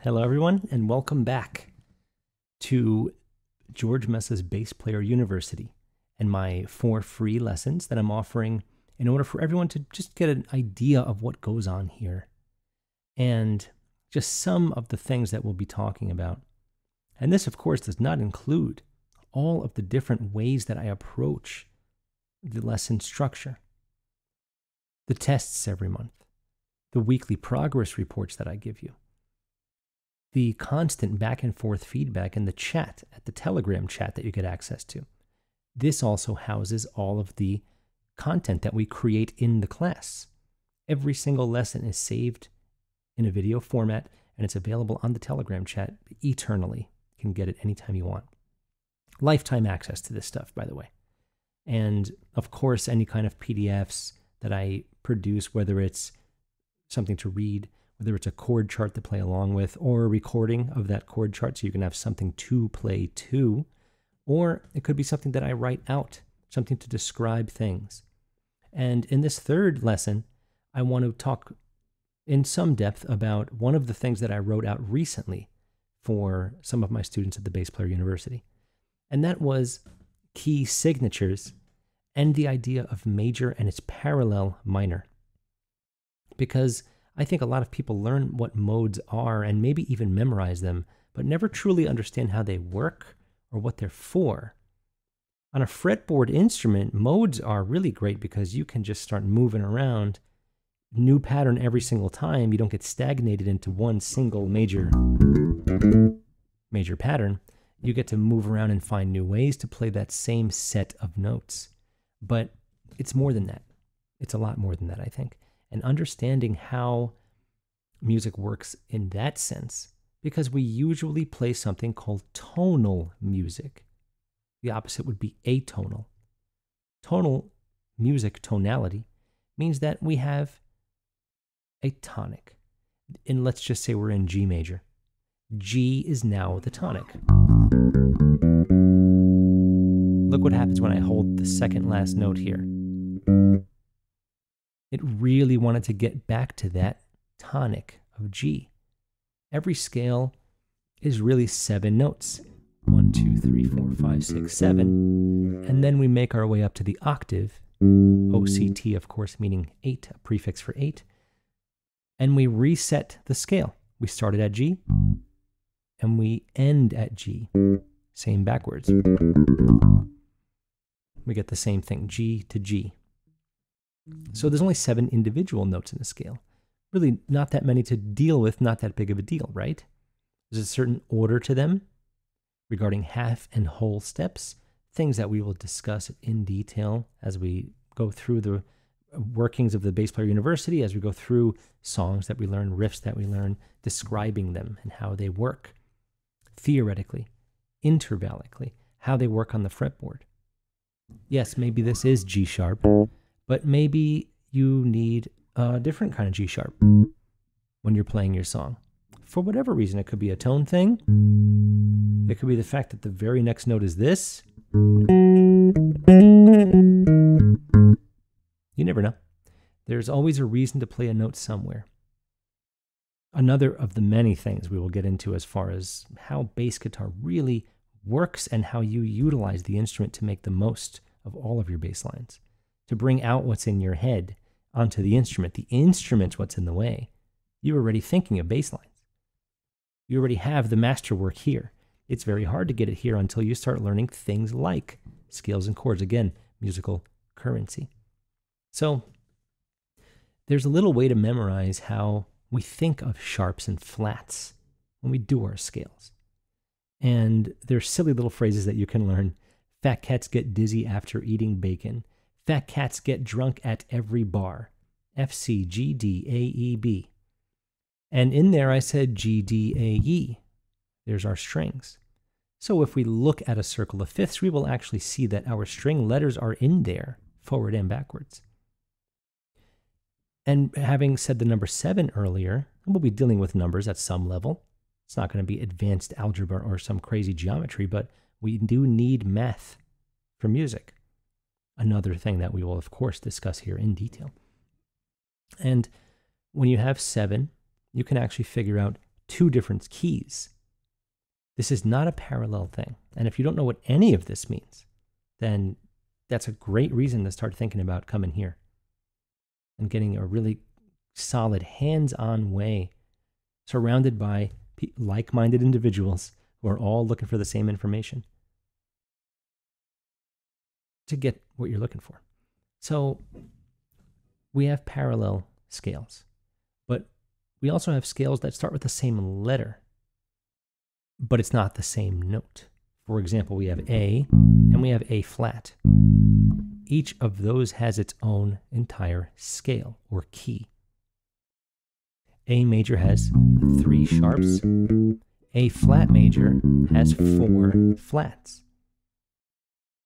Hello, everyone, and welcome back to George Messa's Bass Player University and my 4 free lessons that I'm offering in order for everyone to just get an idea of what goes on here and just some of the things that we'll be talking about. And this, of course, does not include all of the different ways that I approach the lesson structure, the tests every month, the weekly progress reports that I give you, the constant back and forth feedback in the chat, at the Telegram chat that you get access to. This also houses all of the content that we create in the class. Every single lesson is saved in a video format, and it's available on the Telegram chat eternally. You can get it anytime you want. Lifetime access to this stuff, by the way. And of course, any kind of PDFs that I produce, whether it's something to read, whether it's a chord chart to play along with, or a recording of that chord chart so you can have something to play to, or it could be something that I write out, something to describe things. And in this third lesson, I want to talk in some depth about one of the things that I wrote out recently for some of my students at the Bass Player University. And that was key signatures and the idea of major and its parallel minor. Because I think a lot of people learn what modes are and maybe even memorize them, but never truly understand how they work or what they're for. On a fretboard instrument, modes are really great because you can just start moving around, new pattern every single time. You don't get stagnated into one single major pattern. You get to move around and find new ways to play that same set of notes. But it's more than that. It's a lot more than that, I think. And understanding how music works in that sense, because we usually play something called tonal music. The opposite would be atonal. Tonal music, tonality, means that we have a tonic. And let's just say we're in G major. G is now the tonic. Look what happens when I hold the second last note here. It really wanted to get back to that tonic of G. Every scale is really 7 notes. 1, 2, 3, 4, 5, 6, 7. And then we make our way up to the octave. OCT, of course, meaning 8, a prefix for 8. And we reset the scale. We started at G, and we end at G. Same backwards. We get the same thing, G to G. So there's only 7 individual notes in the scale. Really not that many to deal with, not that big of a deal, right? There's a certain order to them regarding half and whole steps, things that we will discuss in detail as we go through the workings of the Bass Player University, as we go through songs that we learn, riffs that we learn, describing them and how they work theoretically, intervallically, how they work on the fretboard. Yes, maybe this is G sharp, but maybe you need a different kind of G sharp when you're playing your song. For whatever reason, it could be a tone thing. It could be the fact that the very next note is this. You never know. There's always a reason to play a note somewhere. Another of the many things we will get into as far as how bass guitar really works and how you utilize the instrument to make the most of all of your bass lines, to bring out what's in your head onto the instrument. The instrument's what's in the way. You're already thinking of bass lines. You already have the masterwork here. It's very hard to get it here until you start learning things like scales and chords. Again, musical currency. So there's a little way to memorize how we think of sharps and flats when we do our scales. And there's silly little phrases that you can learn. Fat cats get dizzy after eating bacon. Fat cats get drunk at every bar. F, C, G, D, A, E, B. And in there I said G, D, A, E. There's our strings. So if we look at a circle of fifths, we will actually see that our string letters are in there, forward and backwards. And having said the number 7 earlier, we'll be dealing with numbers at some level. It's not going to be advanced algebra or some crazy geometry, but we do need math for music. Another thing that we will, of course, discuss here in detail. And when you have 7, you can actually figure out 2 different keys. This is not a parallel thing. And if you don't know what any of this means, then that's a great reason to start thinking about coming here and getting a really solid hands-on way surrounded by like-minded individuals who are all looking for the same information to get what you're looking for. So we have parallel scales, but we also have scales that start with the same letter, but it's not the same note. For example, we have A and we have A flat. Each of those has its own entire scale or key. A major has 3 sharps. A flat major has 4 flats.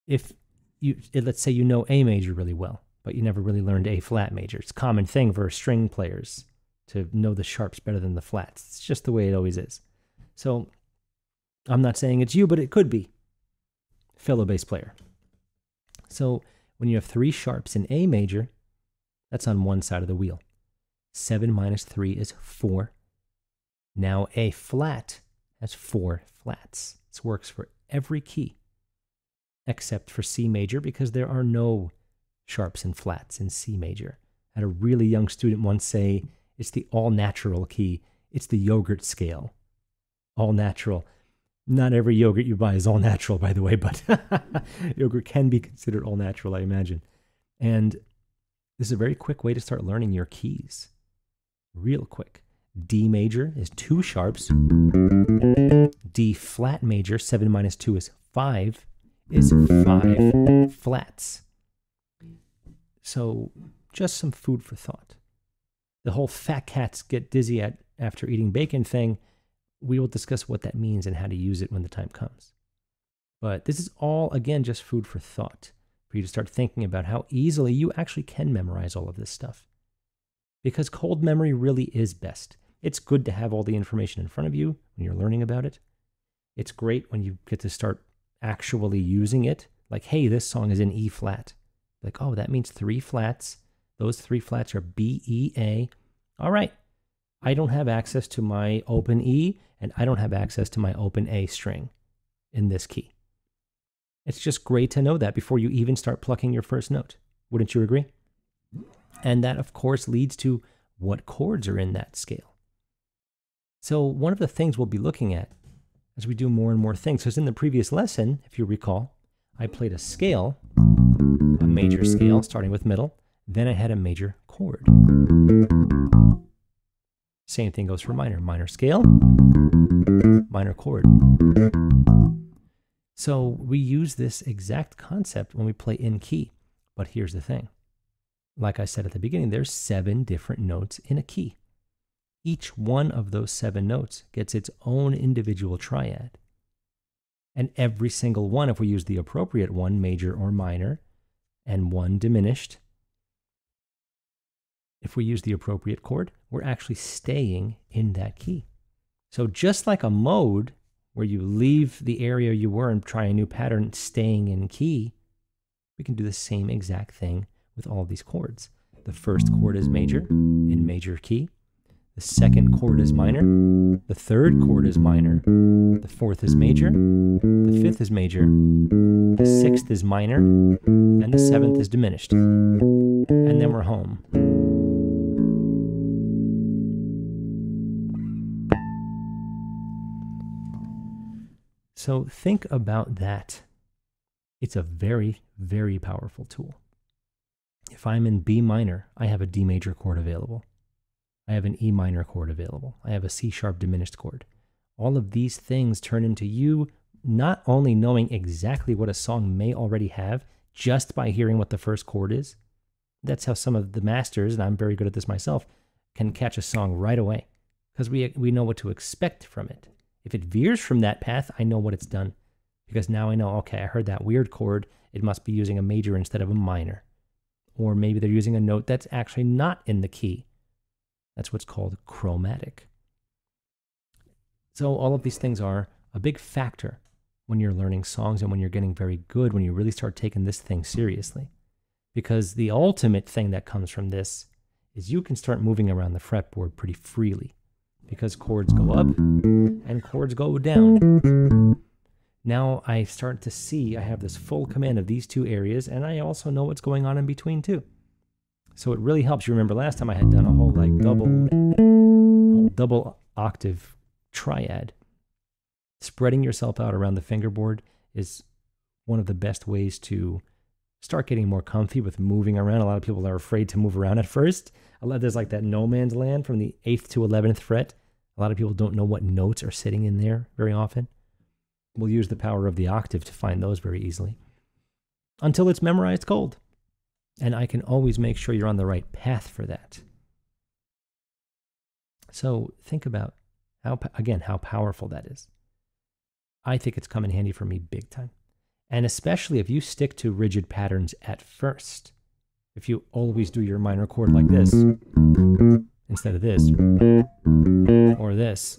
Let's say you know A major really well, but you never really learned A flat major. It's a common thing for string players to know the sharps better than the flats. It's just the way it always is. So I'm not saying it's you, but it could be. Fellow bass player. So when you have 3 sharps in A major, that's on one side of the wheel. 7 minus 3 is 4. Now A flat has 4 flats. This works for every key except for C major because there are no sharps and flats in C major. I had a really young student once say, it's the all-natural key. It's the yogurt scale. All natural. Not every yogurt you buy is all natural, by the way, but yogurt can be considered all natural, I imagine. And this is a very quick way to start learning your keys. Real quick. D major is 2 sharps. D flat major, 7 minus 2 is 5, is 5 flats. So just some food for thought. The whole fat cats get dizzy after eating bacon thing, we will discuss what that means and how to use it when the time comes. But this is all, again, just food for thought, for you to start thinking about how easily you actually can memorize all of this stuff. Because cold memory really is best. It's good to have all the information in front of you when you're learning about it. It's great when you get to start actually using it. Like, hey, this song is in E flat. Like, oh, that means 3 flats. Those 3 flats are B, E, A. All right. I don't have access to my open E, and I don't have access to my open A string in this key. It's just great to know that before you even start plucking your first note. Wouldn't you agree? And that, of course, leads to what chords are in that scale. So one of the things we'll be looking at as we do more and more things, because in the previous lesson, if you recall, I played a scale, a major scale, starting with middle, then I had a major chord. Same thing goes for minor. Minor scale, minor chord. So we use this exact concept when we play in key. But here's the thing. Like I said at the beginning, there's 7 different notes in a key. Each one of those 7 notes gets its own individual triad. And every single one, if we use the appropriate one, major or minor, and one diminished, if we use the appropriate chord, we're actually staying in that key. So just like a mode where you leave the area you were and try a new pattern staying in key, we can do the same exact thing with all of these chords. The first chord is major, in major key. The second chord is minor. The third chord is minor. The fourth is major. The fifth is major. The sixth is minor. And the seventh is diminished. And then we're home. So think about that. It's a very, very powerful tool. If I'm in B minor, I have a D major chord available. I have an E minor chord available. I have a C sharp diminished chord. All of these things turn into you not only knowing exactly what a song may already have just by hearing what the first chord is. That's how some of the masters, and I'm very good at this myself, can catch a song right away because we know what to expect from it. If it veers from that path, I know what it's done because now I know, okay, I heard that weird chord. It must be using a major instead of a minor. Or maybe they're using a note that's actually not in the key. That's what's called chromatic. So all of these things are a big factor when you're learning songs and when you're getting very good, when you really start taking this thing seriously. Because the ultimate thing that comes from this is you can start moving around the fretboard pretty freely because chords go up and chords go down. Now I start to see I have this full command of these two areas, and I also know what's going on in between too. So it really helps. You remember last time I had done a whole like double octave triad. Spreading yourself out around the fingerboard is one of the best ways to start getting more comfy with moving around. A lot of people are afraid to move around at first. There's like that no man's land from the 8th to 11th fret. A lot of people don't know what notes are sitting in there very often. We'll use the power of the octave to find those very easily until it's memorized cold. And I can always make sure you're on the right path for that. So think about how powerful that is. I think it's come in handy for me big time. And especially if you stick to rigid patterns at first. If you always do your minor chord like this instead of this or this.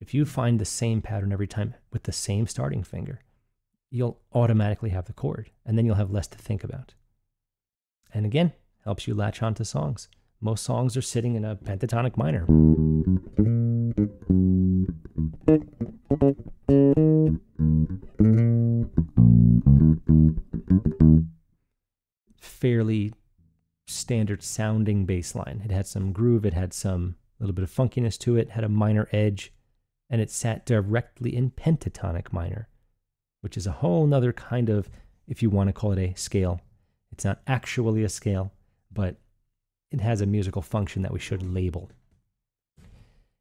If you find the same pattern every time with the same starting finger, you'll automatically have the chord, and then you'll have less to think about. And again, helps you latch onto songs. Most songs are sitting in a pentatonic minor. Fairly standard sounding bass line. It had some groove, it had some little bit of funkiness to it, had a minor edge, and it sat directly in pentatonic minor, which is a whole nother kind of, if you want to call it a scale. It's not actually a scale, but it has a musical function that we should label.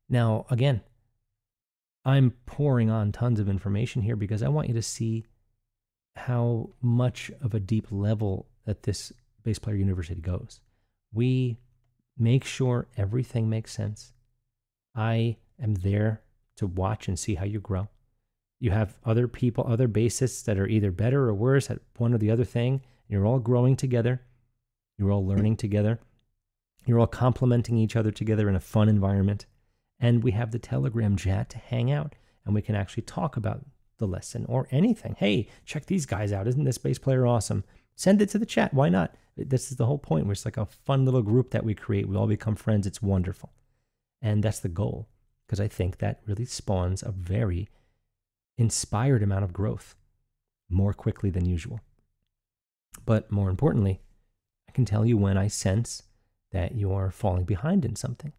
Now, again, I'm pouring on tons of information here because I want you to see how much of a deep level that this Bass Player University goes. We make sure everything makes sense. I am there to watch and see how you grow. You have other people, other bassists that are either better or worse at one or the other thing. You're all growing together. You're all learning together. You're all complementing each other together in a fun environment. And we have the Telegram chat to hang out, and we can actually talk about the lesson or anything. Hey, check these guys out. Isn't this bass player awesome? Send it to the chat. Why not? This is the whole point. It's like a fun little group that we create. We all become friends. It's wonderful. And that's the goal, because I think that really spawns a very inspired amount of growth more quickly than usual. But more importantly, I can tell you when I sense that you're falling behind in something.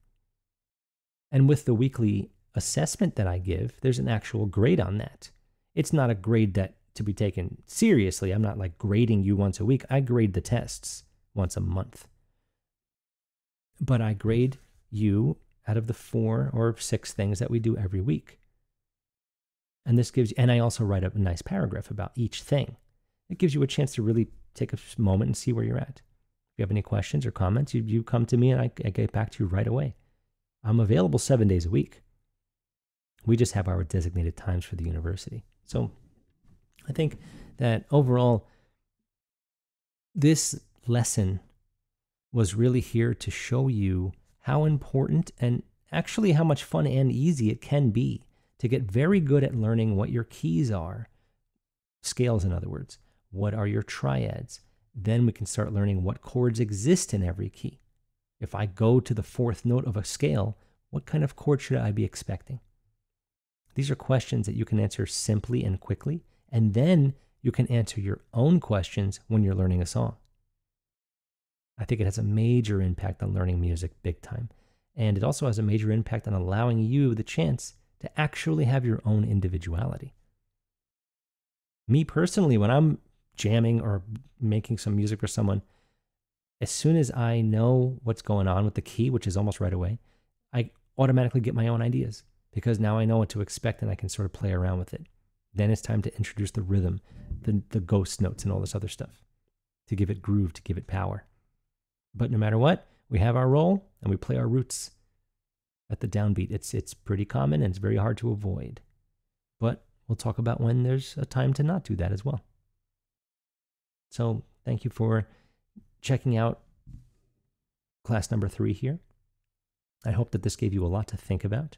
And with the weekly assessment that I give, there's an actual grade on that. It's not a grade that to be taken seriously. I'm not like grading you once a week. I grade the tests once a month. But I grade you out of the 4 or 6 things that we do every week. And this gives, and I also write up a nice paragraph about each thing. It gives you a chance to really take a moment and see where you're at. If you have any questions or comments, you come to me and I get back to you right away. I'm available 7 days a week. We just have our designated times for the university. So I think that overall, this lesson was really here to show you how important and actually how much fun and easy it can be to get very good at learning what your keys are, scales in other words. What are your triads? Then we can start learning what chords exist in every key. If I go to the 4th note of a scale, what kind of chord should I be expecting? These are questions that you can answer simply and quickly, and then you can answer your own questions when you're learning a song. I think it has a major impact on learning music big time, and it also has a major impact on allowing you the chance to actually have your own individuality. Me personally, when I'm jamming or making some music for someone, as soon as I know what's going on with the key, which is almost right away, I automatically get my own ideas because now I know what to expect and I can sort of play around with it. Then it's time to introduce the rhythm, the ghost notes and all this other stuff to give it groove, to give it power. But no matter what, we have our role and we play our roots at the downbeat. It's pretty common and it's very hard to avoid. But we'll talk about when there's a time to not do that as well. So thank you for checking out class number 3 here. I hope that this gave you a lot to think about.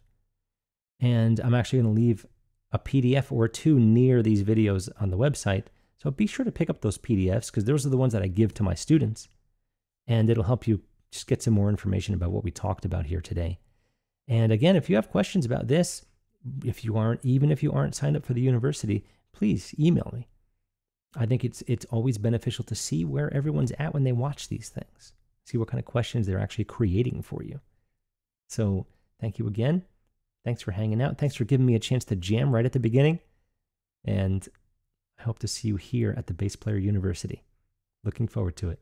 And I'm actually going to leave a PDF or two near these videos on the website. So be sure to pick up those PDFs because those are the ones that I give to my students. And it'll help you just get some more information about what we talked about here today. And again, if you have questions about this, even if you aren't signed up for the university, please email me. I think it's always beneficial to see where everyone's at when they watch these things. See what kind of questions they're actually creating for you. So thank you again. Thanks for hanging out. Thanks for giving me a chance to jam right at the beginning. And I hope to see you here at the Bass Player University. Looking forward to it.